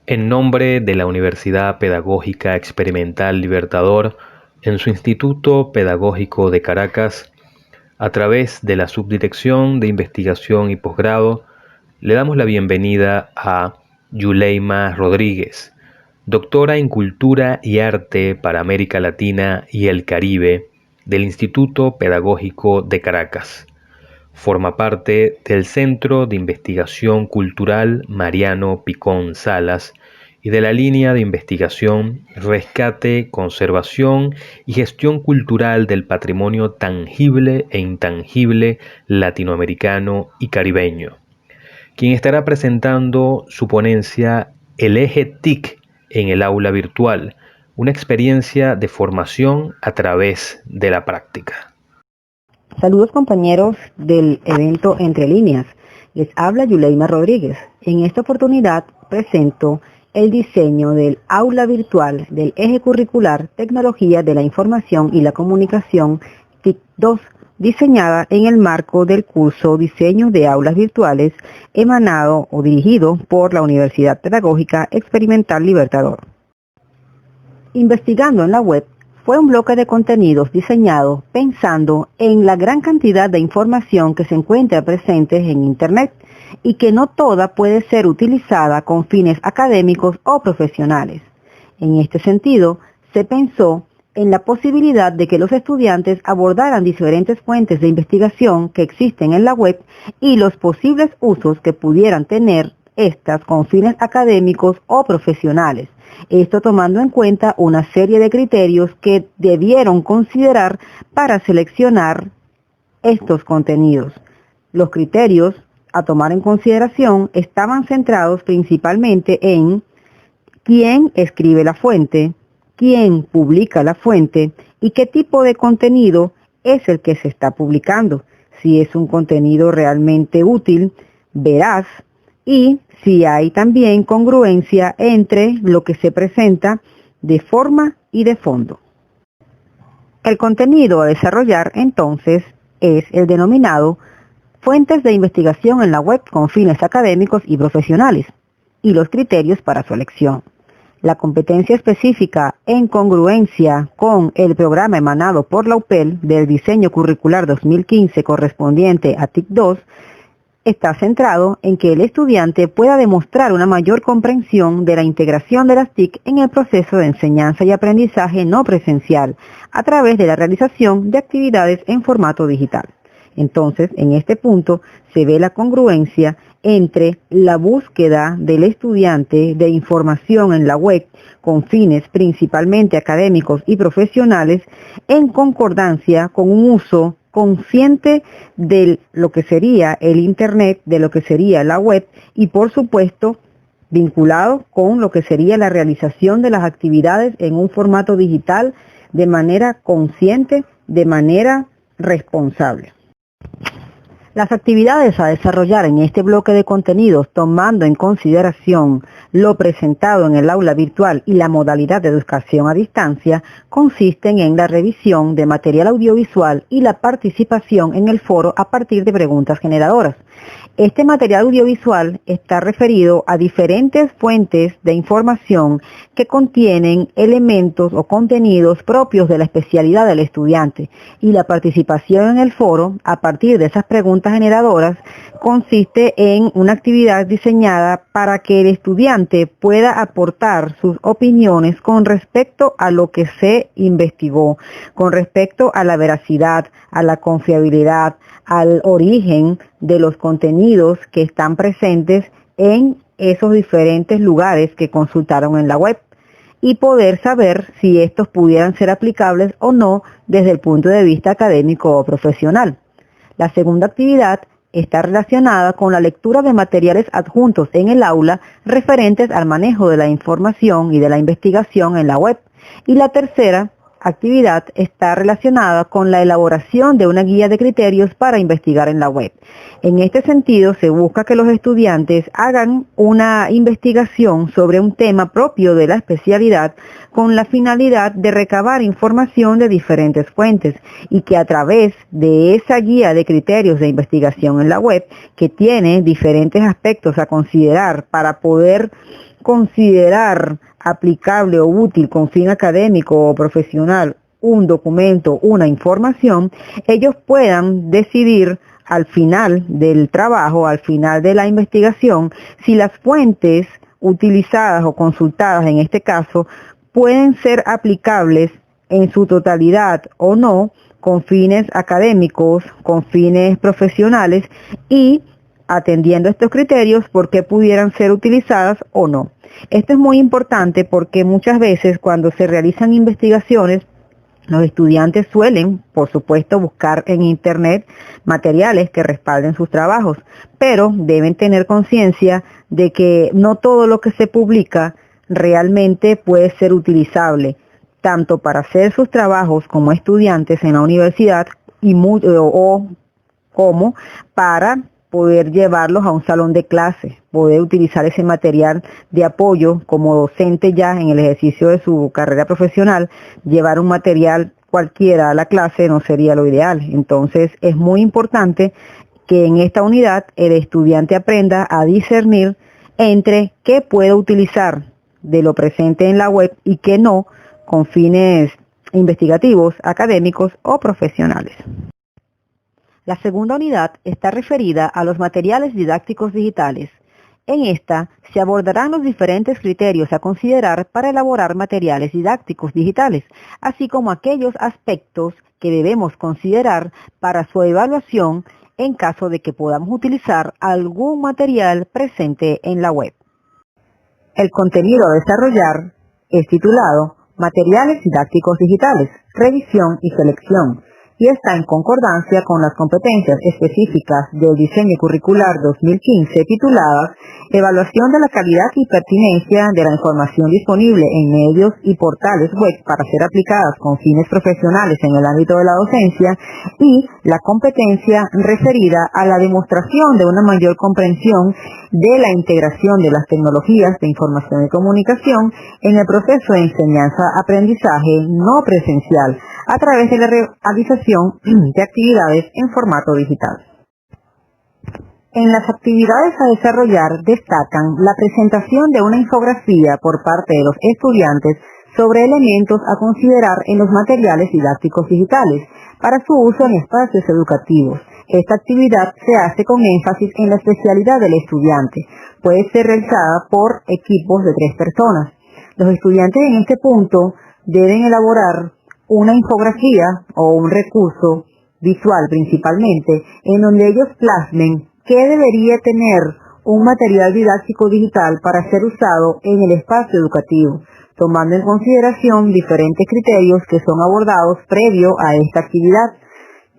En nombre de la Universidad Pedagógica Experimental Libertador, en su Instituto Pedagógico de Caracas, a través de la Subdirección de Investigación y Posgrado, le damos la bienvenida a Yuleima Rodríguez, doctora en Cultura y Arte para América Latina y el Caribe del Instituto Pedagógico de Caracas. Forma parte del Centro de Investigación Cultural Mariano Picón Salas y de la línea de investigación Rescate, Conservación y Gestión Cultural del Patrimonio Tangible e Intangible Latinoamericano y Caribeño, quien estará presentando su ponencia El eje TIC en el aula virtual, una experiencia de formación a través de la práctica. Saludos compañeros del evento Entre Líneas. Les habla Yuleima Rodríguez. En esta oportunidad presento el diseño del aula virtual del eje curricular Tecnología de la Información y la Comunicación TIC 2, diseñada en el marco del curso Diseño de Aulas Virtuales, emanado o dirigido por la Universidad Pedagógica Experimental Libertador. Investigando en la web, fue un bloque de contenidos diseñado pensando en la gran cantidad de información que se encuentra presente en Internet y que no toda puede ser utilizada con fines académicos o profesionales. En este sentido, se pensó en la posibilidad de que los estudiantes abordaran diferentes fuentes de investigación que existen en la web y los posibles usos que pudieran tener estas con fines académicos o profesionales. Esto tomando en cuenta una serie de criterios que debieron considerar para seleccionar estos contenidos. Los criterios a tomar en consideración estaban centrados principalmente en quién escribe la fuente, quién publica la fuente y qué tipo de contenido es el que se está publicando, si es un contenido realmente útil, veraz, y si hay también congruencia entre lo que se presenta de forma y de fondo. El contenido a desarrollar entonces es el denominado fuentes de investigación en la web con fines académicos y profesionales y los criterios para su elección. La competencia específica en congruencia con el programa emanado por la UPEL del Diseño Curricular 2015 correspondiente a TIC 2 está centrado en que el estudiante pueda demostrar una mayor comprensión de la integración de las TIC en el proceso de enseñanza y aprendizaje no presencial a través de la realización de actividades en formato digital. Entonces, en este punto se ve la congruencia entre la búsqueda del estudiante de información en la web con fines principalmente académicos y profesionales en concordancia con un uso consciente de lo que sería el Internet, de lo que sería la web y por supuesto vinculado con lo que sería la realización de las actividades en un formato digital de manera consciente, de manera responsable. Las actividades a desarrollar en este bloque de contenidos, tomando en consideración lo presentado en el aula virtual y la modalidad de educación a distancia, consisten en la revisión de material audiovisual y la participación en el foro a partir de preguntas generadoras. Este material audiovisual está referido a diferentes fuentes de información que contienen elementos o contenidos propios de la especialidad del estudiante y la participación en el foro a partir de esas preguntas generadoras consiste en una actividad diseñada para que el estudiante pueda aportar sus opiniones con respecto a lo que se investigó, con respecto a la veracidad, a la confiabilidad, al origen de los contenidos que están presentes en esos diferentes lugares que consultaron en la web y poder saber si estos pudieran ser aplicables o no desde el punto de vista académico o profesional. La segunda actividad está relacionada con la lectura de materiales adjuntos en el aula referentes al manejo de la información y de la investigación en la web. Y la tercera actividad está relacionada con la elaboración de una guía de criterios para investigar en la web. En este sentido, se busca que los estudiantes hagan una investigación sobre un tema propio de la especialidad con la finalidad de recabar información de diferentes fuentes y que a través de esa guía de criterios de investigación en la web, que tiene diferentes aspectos a considerar para poder considerar aplicable o útil con fin académico o profesional un documento, una información, ellos puedan decidir al final del trabajo, al final de la investigación, si las fuentes utilizadas o consultadas en este caso pueden ser aplicables en su totalidad o no con fines académicos, con fines profesionales y atendiendo estos criterios por qué pudieran ser utilizadas o no. Esto es muy importante porque muchas veces cuando se realizan investigaciones, los estudiantes suelen, por supuesto, buscar en Internet materiales que respalden sus trabajos, pero deben tener conciencia de que no todo lo que se publica realmente puede ser utilizable, tanto para hacer sus trabajos como estudiantes en la universidad o como para poder llevarlos a un salón de clase, poder utilizar ese material de apoyo como docente ya en el ejercicio de su carrera profesional. Llevar un material cualquiera a la clase no sería lo ideal. Entonces es muy importante que en esta unidad el estudiante aprenda a discernir entre qué puede utilizar de lo presente en la web y qué no con fines investigativos, académicos o profesionales. La segunda unidad está referida a los materiales didácticos digitales. En esta se abordarán los diferentes criterios a considerar para elaborar materiales didácticos digitales, así como aquellos aspectos que debemos considerar para su evaluación en caso de que podamos utilizar algún material presente en la web. El contenido a desarrollar es titulado Materiales didácticos digitales, revisión y selección, y está en concordancia con las competencias específicas del diseño curricular 2015 tituladas Evaluación de la calidad y pertinencia de la información disponible en medios y portales web para ser aplicadas con fines profesionales en el ámbito de la docencia y la competencia referida a la demostración de una mayor comprensión de la integración de las tecnologías de información y comunicación en el proceso de enseñanza-aprendizaje no presencial a través de la realización de actividades en formato digital. En las actividades a desarrollar destacan la presentación de una infografía por parte de los estudiantes sobre elementos a considerar en los materiales didácticos digitales para su uso en espacios educativos. Esta actividad se hace con énfasis en la especialidad del estudiante. Puede ser realizada por equipos de 3 personas. Los estudiantes en este punto deben elaborar una infografía o un recurso visual principalmente en donde ellos plasmen qué debería tener un material didáctico digital para ser usado en el espacio educativo, tomando en consideración diferentes criterios que son abordados previo a esta actividad.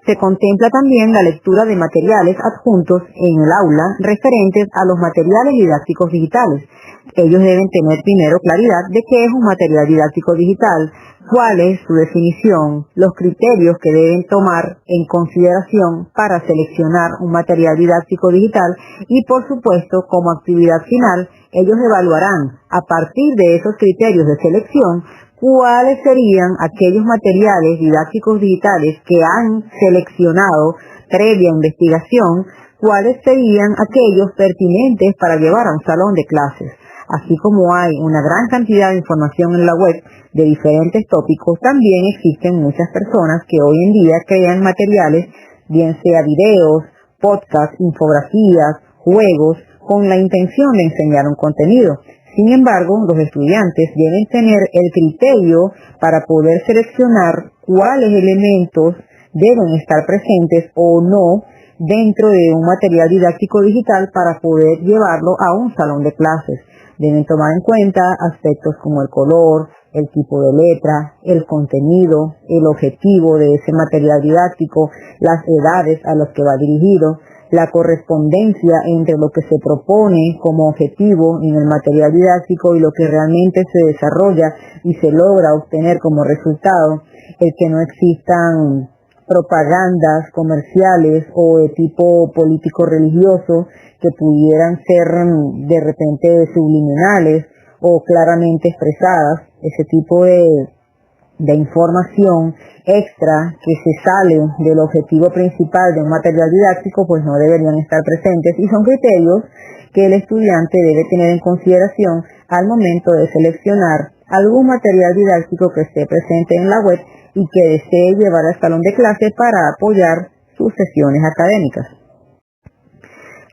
Se contempla también la lectura de materiales adjuntos en el aula referentes a los materiales didácticos digitales. Ellos deben tener primero claridad de qué es un material didáctico digital, cuál es su definición, los criterios que deben tomar en consideración para seleccionar un material didáctico digital y, por supuesto, como actividad final, ellos evaluarán a partir de esos criterios de selección cuáles serían aquellos materiales didácticos digitales que han seleccionado previa investigación, cuáles serían aquellos pertinentes para llevar a un salón de clases. Así como hay una gran cantidad de información en la web de diferentes tópicos, también existen muchas personas que hoy en día crean materiales, bien sea videos, podcasts, infografías, juegos, con la intención de enseñar un contenido. Sin embargo, los estudiantes deben tener el criterio para poder seleccionar cuáles elementos deben estar presentes o no dentro de un material didáctico digital para poder llevarlo a un salón de clases. Deben tomar en cuenta aspectos como el color, el tipo de letra, el contenido, el objetivo de ese material didáctico, las edades a las que va dirigido, la correspondencia entre lo que se propone como objetivo en el material didáctico y lo que realmente se desarrolla y se logra obtener como resultado, el que no existan propagandas comerciales o de tipo político-religioso que pudieran ser de repente subliminales o claramente expresadas. Ese tipo de información extra que se sale del objetivo principal de un material didáctico, pues no deberían estar presentes y son criterios que el estudiante debe tener en consideración al momento de seleccionar algún material didáctico que esté presente en la web y que desee llevar al salón de clase para apoyar sus sesiones académicas.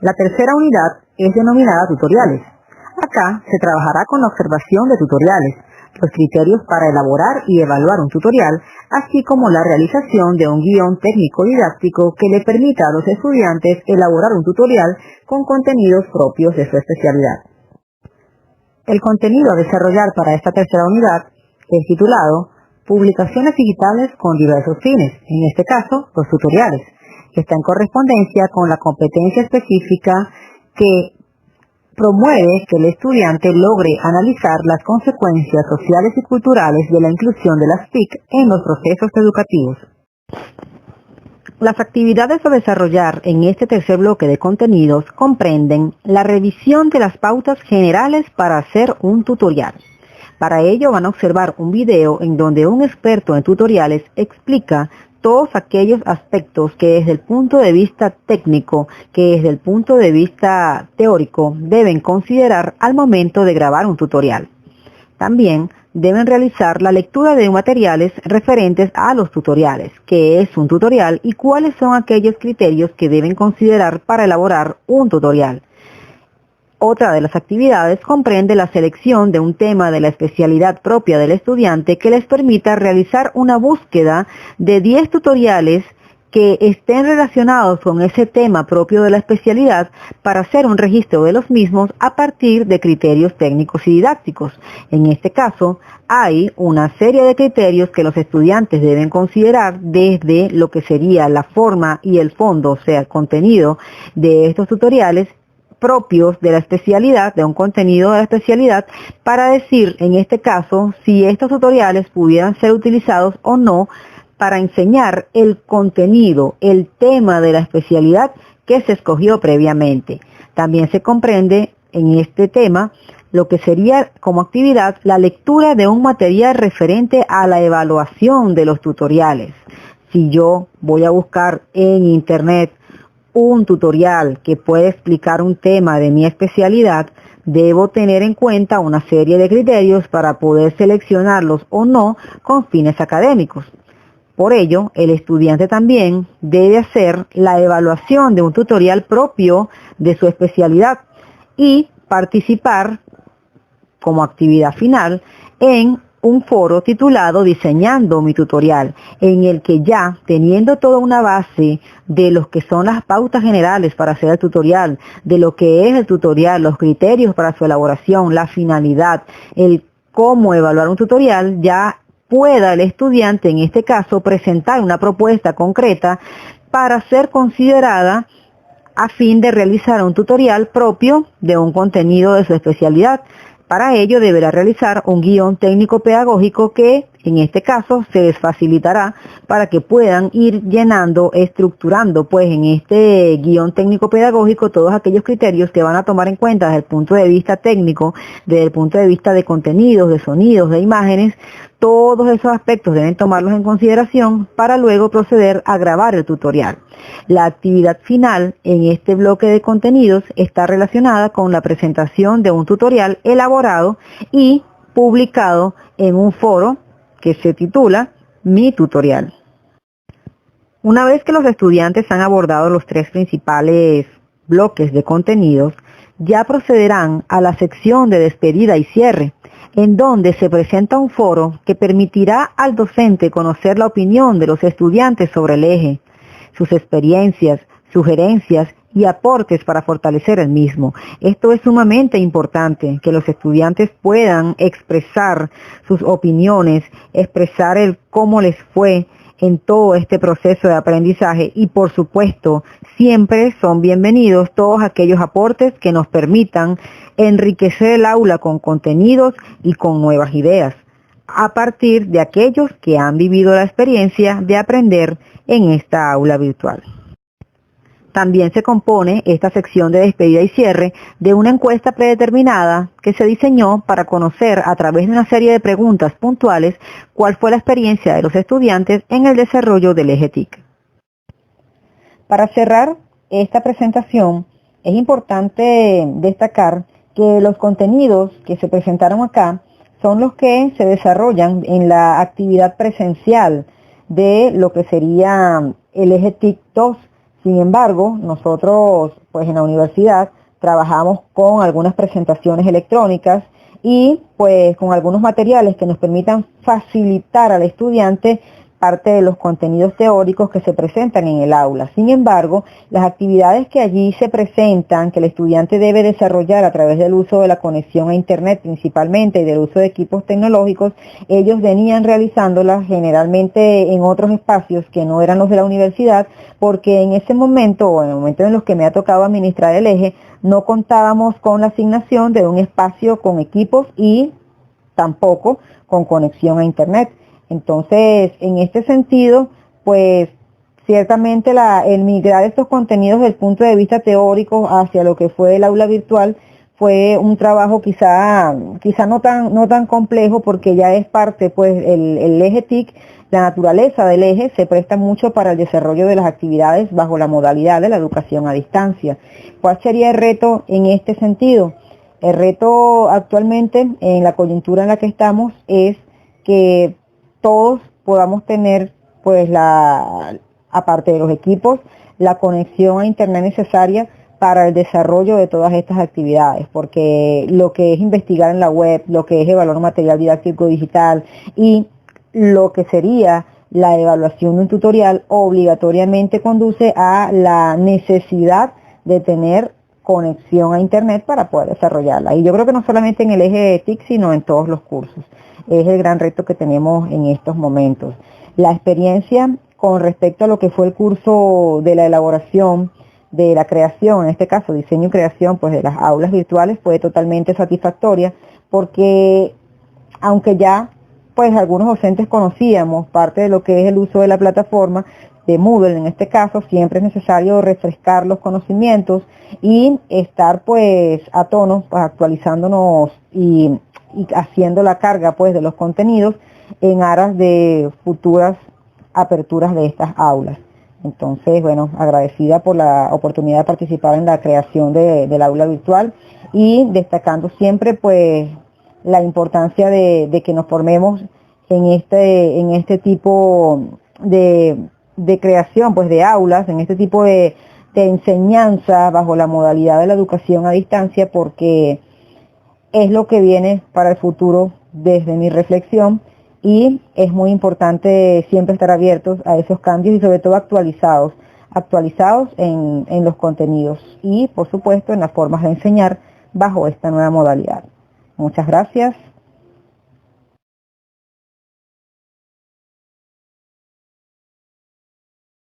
La tercera unidad es denominada tutoriales. Acá se trabajará con la observación de tutoriales, los criterios para elaborar y evaluar un tutorial, así como la realización de un guión técnico-didáctico que le permita a los estudiantes elaborar un tutorial con contenidos propios de su especialidad. El contenido a desarrollar para esta tercera unidad es titulado Publicaciones digitales con diversos fines, en este caso, los tutoriales, que está en correspondencia con la competencia específica que promueve que el estudiante logre analizar las consecuencias sociales y culturales de la inclusión de las TIC en los procesos educativos. Las actividades a desarrollar en este tercer bloque de contenidos comprenden la revisión de las pautas generales para hacer un tutorial. Para ello van a observar un video en donde un experto en tutoriales explica todos aquellos aspectos que desde el punto de vista técnico, que desde el punto de vista teórico deben considerar al momento de grabar un tutorial. También deben realizar la lectura de materiales referentes a los tutoriales, qué es un tutorial y cuáles son aquellos criterios que deben considerar para elaborar un tutorial. Otra de las actividades comprende la selección de un tema de la especialidad propia del estudiante que les permita realizar una búsqueda de 10 tutoriales que estén relacionados con ese tema propio de la especialidad para hacer un registro de los mismos a partir de criterios técnicos y didácticos. En este caso, hay una serie de criterios que los estudiantes deben considerar desde lo que sería la forma y el fondo, o sea, el contenido de estos tutoriales propios de la especialidad, de un contenido de la especialidad, para decir, en este caso, si estos tutoriales pudieran ser utilizados o no para enseñar el contenido, el tema de la especialidad que se escogió previamente. También se comprende en este tema lo que sería como actividad la lectura de un material referente a la evaluación de los tutoriales. Si yo voy a buscar en internet un tutorial que puede explicar un tema de mi especialidad, debo tener en cuenta una serie de criterios para poder seleccionarlos o no con fines académicos. Por ello, el estudiante también debe hacer la evaluación de un tutorial propio de su especialidad y participar como actividad final en un foro titulado Diseñando mi tutorial, en el que ya teniendo toda una base de lo que son las pautas generales para hacer el tutorial, de lo que es el tutorial, los criterios para su elaboración, la finalidad, el cómo evaluar un tutorial, ya pueda el estudiante en este caso presentar una propuesta concreta para ser considerada a fin de realizar un tutorial propio de un contenido de su especialidad. Para ello deberá realizar un guión técnico-pedagógico que, en este caso, se les facilitará para que puedan ir llenando, estructurando, pues, en este guión técnico-pedagógico todos aquellos criterios que van a tomar en cuenta desde el punto de vista técnico, desde el punto de vista de contenidos, de sonidos, de imágenes. Todos esos aspectos deben tomarlos en consideración para luego proceder a grabar el tutorial. La actividad final en este bloque de contenidos está relacionada con la presentación de un tutorial elaborado y publicado en un foro que se titula Mi Tutorial. Una vez que los estudiantes han abordado los tres principales bloques de contenidos, ya procederán a la sección de despedida y cierre, en donde se presenta un foro que permitirá al docente conocer la opinión de los estudiantes sobre el eje, sus experiencias, sugerencias y aportes para fortalecer el mismo. Esto es sumamente importante, que los estudiantes puedan expresar sus opiniones, expresar el cómo les fue en todo este proceso de aprendizaje y, por supuesto, siempre son bienvenidos todos aquellos aportes que nos permitan enriquecer el aula con contenidos y con nuevas ideas, a partir de aquellos que han vivido la experiencia de aprender en esta aula virtual. También se compone esta sección de despedida y cierre de una encuesta predeterminada que se diseñó para conocer a través de una serie de preguntas puntuales cuál fue la experiencia de los estudiantes en el desarrollo del eje TIC. Para cerrar esta presentación, es importante destacar que los contenidos que se presentaron acá son los que se desarrollan en la actividad presencial de lo que sería el eje TIC 2. Sin embargo, nosotros pues en la universidad trabajamos con algunas presentaciones electrónicas y pues con algunos materiales que nos permitan facilitar al estudiante parte de los contenidos teóricos que se presentan en el aula. Sin embargo, las actividades que allí se presentan, que el estudiante debe desarrollar a través del uso de la conexión a Internet principalmente y del uso de equipos tecnológicos, ellos venían realizándolas generalmente en otros espacios que no eran los de la universidad, porque en ese momento, o en el momento en los que me ha tocado administrar el eje, no contábamos con la asignación de un espacio con equipos y tampoco con conexión a Internet. Entonces, en este sentido, pues ciertamente el migrar estos contenidos desde el punto de vista teórico hacia lo que fue el aula virtual fue un trabajo quizá no tan complejo, porque ya es parte, pues el eje TIC, la naturaleza del eje se presta mucho para el desarrollo de las actividades bajo la modalidad de la educación a distancia. ¿Cuál sería el reto en este sentido? El reto actualmente en la coyuntura en la que estamos es que todos podamos tener, pues, aparte de los equipos, la conexión a Internet necesaria para el desarrollo de todas estas actividades, porque lo que es investigar en la web, lo que es evaluar material didáctico digital y lo que sería la evaluación de un tutorial obligatoriamente conduce a la necesidad de tener conexión a Internet para poder desarrollarla. Y yo creo que no solamente en el eje de TIC, sino en todos los cursos. Es el gran reto que tenemos en estos momentos. La experiencia con respecto a lo que fue el curso de la elaboración, de la creación, en este caso diseño y creación, pues de las aulas virtuales, fue totalmente satisfactoria, porque aunque ya pues algunos docentes conocíamos parte de lo que es el uso de la plataforma de Moodle, en este caso siempre es necesario refrescar los conocimientos y estar pues a tono, pues actualizándonos y haciendo la carga pues de los contenidos en aras de futuras aperturas de estas aulas. Entonces, bueno, agradecida por la oportunidad de participar en la creación del aula virtual y destacando siempre pues la importancia de que nos formemos en este tipo de creación pues de aulas, en este tipo de enseñanza bajo la modalidad de la educación a distancia, porque es lo que viene para el futuro desde mi reflexión, y es muy importante siempre estar abiertos a esos cambios y sobre todo actualizados en los contenidos y por supuesto en las formas de enseñar bajo esta nueva modalidad. Muchas gracias.